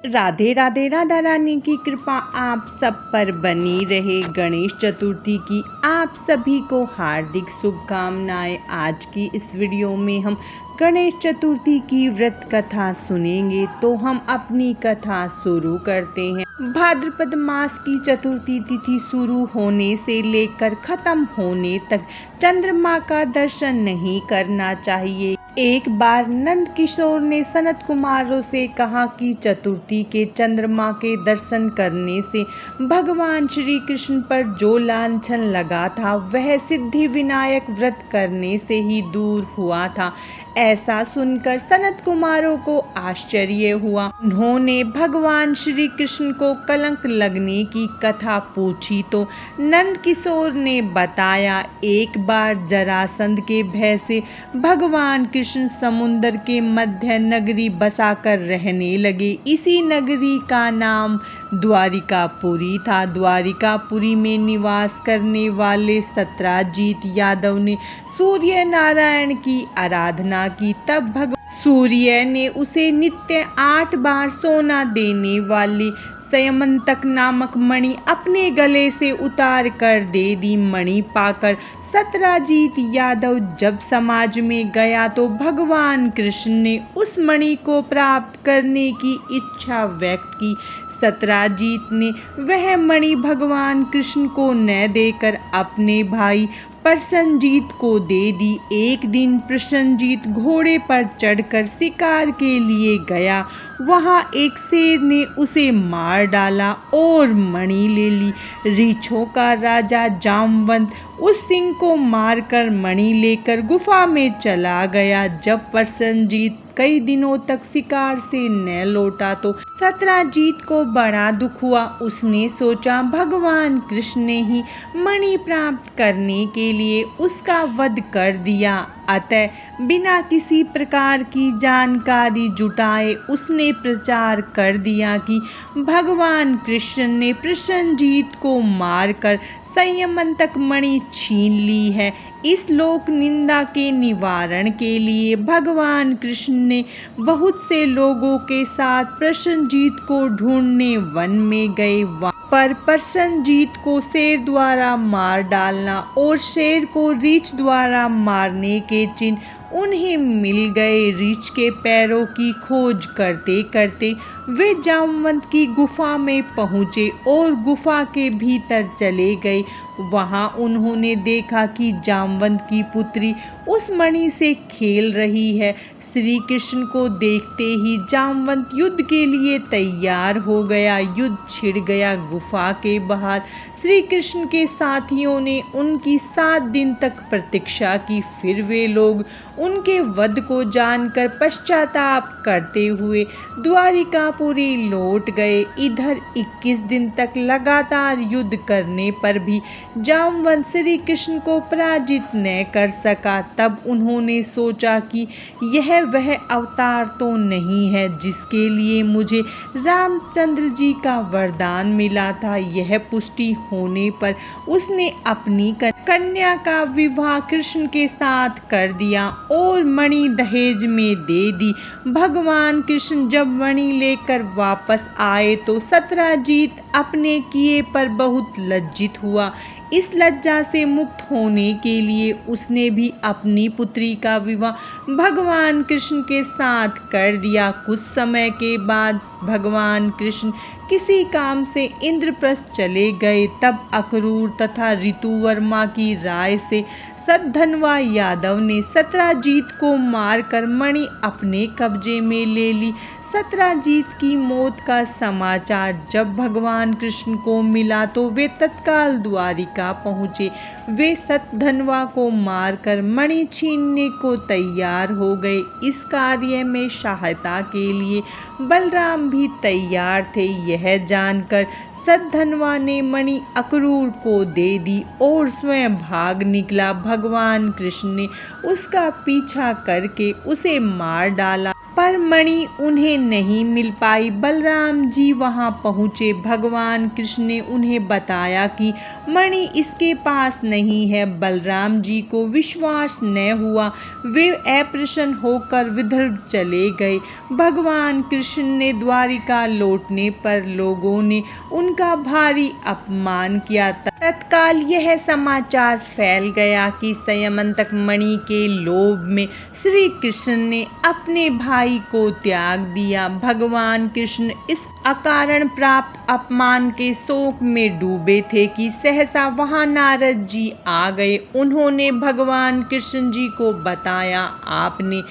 राधे राधे। राधा रानी की कृपा आप सब पर बनी रहे। गणेश चतुर्थी की आप सभी को हार्दिक शुभकामनाएं। आज की इस वीडियो में हम गणेश चतुर्थी की व्रत कथा सुनेंगे। तो हम अपनी कथा शुरू करते हैं। भाद्रपद मास की चतुर्थी तिथि शुरू होने से लेकर खत्म होने तक चंद्रमा का दर्शन नहीं करना चाहिए। एक बार नंद किशोर ने सनत कुमारों से कहा कि चतुर्थी के चंद्रमा के दर्शन करने से भगवान श्री कृष्ण पर जो लांछन लगा था वह सिद्धि विनायक व्रत करने से ही दूर हुआ था। ऐसा सुनकर सनत कुमारों को आश्चर्य हुआ। उन्होंने भगवान श्री कृष्ण को कलंक लगने की कथा पूछी तो नंद किशोर ने बताया, एक बार जरासंध के भय से भगवान कृष्ण समुद्र के मध्य नगरी बसाकर रहने लगे। इसी नगरी का नाम द्वारिकापुरी था। द्वारिकापुरी में निवास करने वाले सत्राजीत यादव ने सूर्य नारायण की आराधना की। तब भगवान सूर्य ने उसे नित्य 8 बार सोना देने वाली संयमंतक नामक मणि अपने गले से उतार कर दे दी। मणि पाकर सत्राजीत यादव जब समाज में गया तो भगवान कृष्ण ने उस मणि को प्राप्त करने की इच्छा व्यक्त की। सत्राजीत ने वह मणि भगवान कृष्ण को न देकर अपने भाई प्रसन्नजीत को दे दी। एक दिन प्रसन्नजीत घोड़े पर चढ़कर शिकार के लिए गया। वहां एक शेर ने उसे मार डाला और मणि ले ली। रीछों का राजा जामवंत उस सिंह को मारकर मणि लेकर गुफा में चला गया। जब प्रसन्नजीत कई दिनों तक शिकार से न लौटा तो सत्राजीत को बड़ा दुख हुआ। उसने सोचा भगवान कृष्ण ने ही मणि प्राप्त करने के लिए उसका वध कर दिया। अतः बिना किसी प्रकार की जानकारी जुटाए उसने प्रचार कर दिया कि भगवान कृष्ण ने प्रसन्नजीत को मारकर संयमंतक मणि छीन ली है। इस लोक निंदा के निवारण के लिए भगवान कृष्ण ने बहुत से लोगों के साथ प्रसन्नजीत को ढूंढने वन में गए। पर प्रसन्नजीत को शेर द्वारा मार डालना और शेर को रीछ द्वारा मारने के चिन्ह उन्हें मिल गए। रीछ के पैरों की खोज करते करते वे जामवंत की गुफा में पहुँचे और गुफा के भीतर चले गए। वहां उन्होंने देखा कि जामवंत की पुत्री उस मणि से खेल रही है। श्री कृष्ण को देखते ही जामवंत युद्ध के लिए तैयार हो गया। युद्ध छिड़ गया। गुफा के बाहर श्री कृष्ण के साथियों ने उनकी 7 दिन तक प्रतीक्षा की। फिर वे लोग उनके वध को जानकर पश्चाताप करते हुए द्वारिकापुरी लौट गए। इधर 21 दिन तक लगातार युद्ध करने पर भी जामवंत श्री कृष्ण को पराजित न कर सका। तब उन्होंने सोचा कि यह वह अवतार तो नहीं है जिसके लिए मुझे रामचंद्र जी का वरदान मिला था। यह पुष्टि होने पर उसने अपनी कन्या का विवाह कृष्ण के साथ कर दिया और मणि दहेज में दे दी। भगवान कृष्ण जब मणि लेकर वापस आए तो सत्राजीत अपने किए पर बहुत लज्जित हुआ। इस लज्जा से मुक्त होने के लिए उसने भी अपनी पुत्री का विवाह भगवान कृष्ण के साथ कर दिया। कुछ समय के बाद भगवान कृष्ण किसी काम से इंद्रप्रस्थ चले गए। तब अक्रूर तथा ऋतुवर्मा की राय से सद्धनवा यादव ने सत्राजीत को मारकर मणि अपने कब्जे में ले ली। सत्राजीत की मौत का समाचार जब भगवान कृष्ण को मिला तो वे तत्काल द्वारिका पहुँचे। वे सद्धनवा को मारकर मणि छीनने को तैयार हो गए। इस कार्य में सहायता के लिए बलराम भी तैयार थे। यह जानकर सद्धनवा ने मणि अक्रूर को दे दी और स्वयं भाग निकला। भगवान कृष्ण ने उसका पीछा करके उसे मार डाला। पर मणि उन्हें नहीं मिल पाई। बलराम जी वहां पहुंचे। भगवान कृष्ण ने उन्हें बताया कि मणि इसके पास नहीं है। बलराम जी को विश्वास न हुआ। वे अप्रसन्न होकर विदर्भ चले गए। भगवान कृष्ण ने द्वारिका लौटने पर लोगों ने उनका भारी अपमान किया। तत्काल यह समाचार फैल गया कि संयमंतक मणि के लोभ में श्री कृष्ण ने अपने भाई को त्याग दिया। भगवान कृष्ण इस अकारण प्राप्त अपमान के शोक में डूबे थे कि सहसा वहां नारद जी आ गए। उन्होंने भगवान कृष्ण जी को बताया, आपने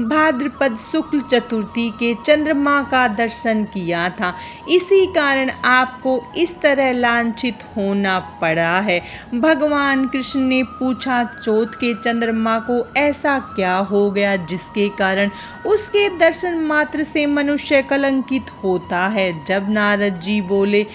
भाद्रपद शुक्ल चतुर्थी के चंद्रमा का दर्शन किया था, इसी कारण आपको इस तरह लांछित होना पड़ा है। भगवान कृष्ण ने पूछा, चौथ के चंद्रमा को ऐसा क्या हो गया जिसके कारण उसके दर्शन मात्र से मनुष्य कलंकित होता है। जब नारद जी बोले,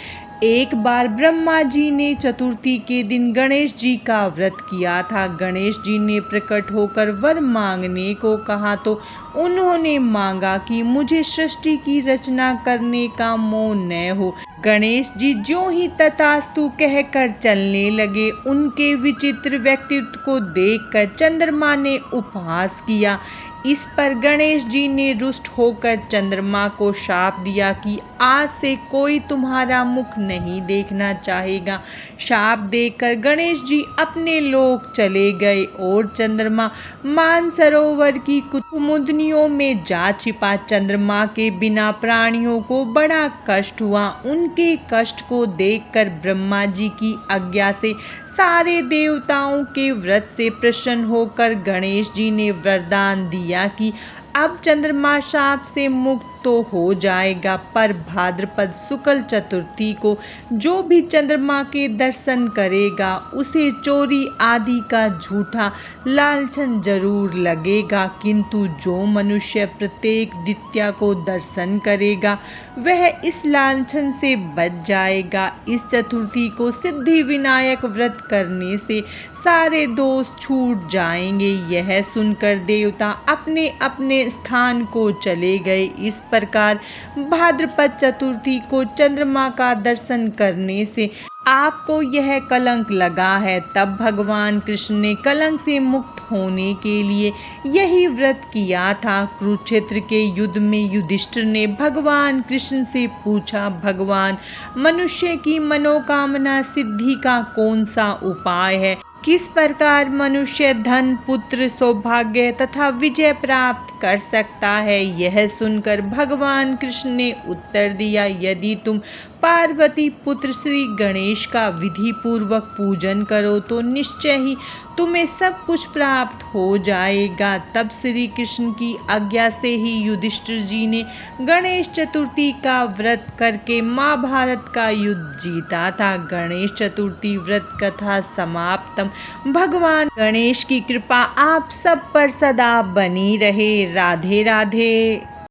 एक बार ब्रह्मा जी ने चतुर्थी के दिन गणेश जी का व्रत किया था। गणेश जी ने प्रकट होकर वर मांगने को कहा तो उन्होंने मांगा कि मुझे सृष्टि की रचना करने का मोह न हो। गणेश जी ज्यों ही तथास्तु कहकर चलने लगे। उनके विचित्र व्यक्तित्व को देखकर चंद्रमा ने उपहास किया। इस पर गणेश जी ने रुष्ट होकर चंद्रमा को शाप दिया कि आज से कोई तुम्हारा मुख नहीं देखना चाहेगा। शाप देकर गणेश जी अपने लोक चले गए और चंद्रमा मानसरोवर की कुमुदनियों में जा छिपा। चंद्रमा के बिना प्राणियों को बड़ा कष्ट हुआ। उनके कष्ट को देखकर ब्रह्मा जी की आज्ञा से सारे देवताओं के व्रत से प्रसन्न होकर गणेश जी ने वरदान दिया कि अब चंद्रमा शाप से मुक्त तो हो जाएगा, पर भाद्रपद शुक्ल चतुर्थी को जो भी चंद्रमा के दर्शन करेगा उसे चोरी आदि का झूठा लालचन जरूर लगेगा, किंतु जो मनुष्य प्रत्येक द्वितीया को दर्शन करेगा वह इस लालचन से बच जाएगा। इस चतुर्थी को सिद्धि विनायक व्रत करने से सारे दोष छूट जाएंगे। यह सुनकर देवता अपने अपने स्थान को चले गए। इस प्रकार भाद्रपद चतुर्थी को चंद्रमा का दर्शन करने से आपको यह कलंक लगा है। तब भगवान कृष्ण ने कलंक से मुक्त होने के लिए यही व्रत किया था। कुरुक्षेत्र के युद्ध में युधिष्ठिर ने भगवान कृष्ण से पूछा, भगवान, मनुष्य की मनोकामना सिद्धि का कौन सा उपाय है? किस प्रकार मनुष्य धन, पुत्र, सौभाग्य तथा विजय प्राप्त कर सकता है? यह सुनकर भगवान कृष्ण ने उत्तर दिया, यदि तुम पार्वती पुत्र श्री गणेश का विधि पूर्वक पूजन करो तो निश्चय ही तुम्हें सब कुछ प्राप्त हो जाएगा। तब श्री कृष्ण की आज्ञा से ही युधिष्ठिर जी ने गणेश चतुर्थी का व्रत करके महाभारत का युद्ध जीता था। गणेश चतुर्थी व्रत कथा समाप्तम। भगवान गणेश की कृपा आप सब पर सदा बनी रहे। राधे राधे।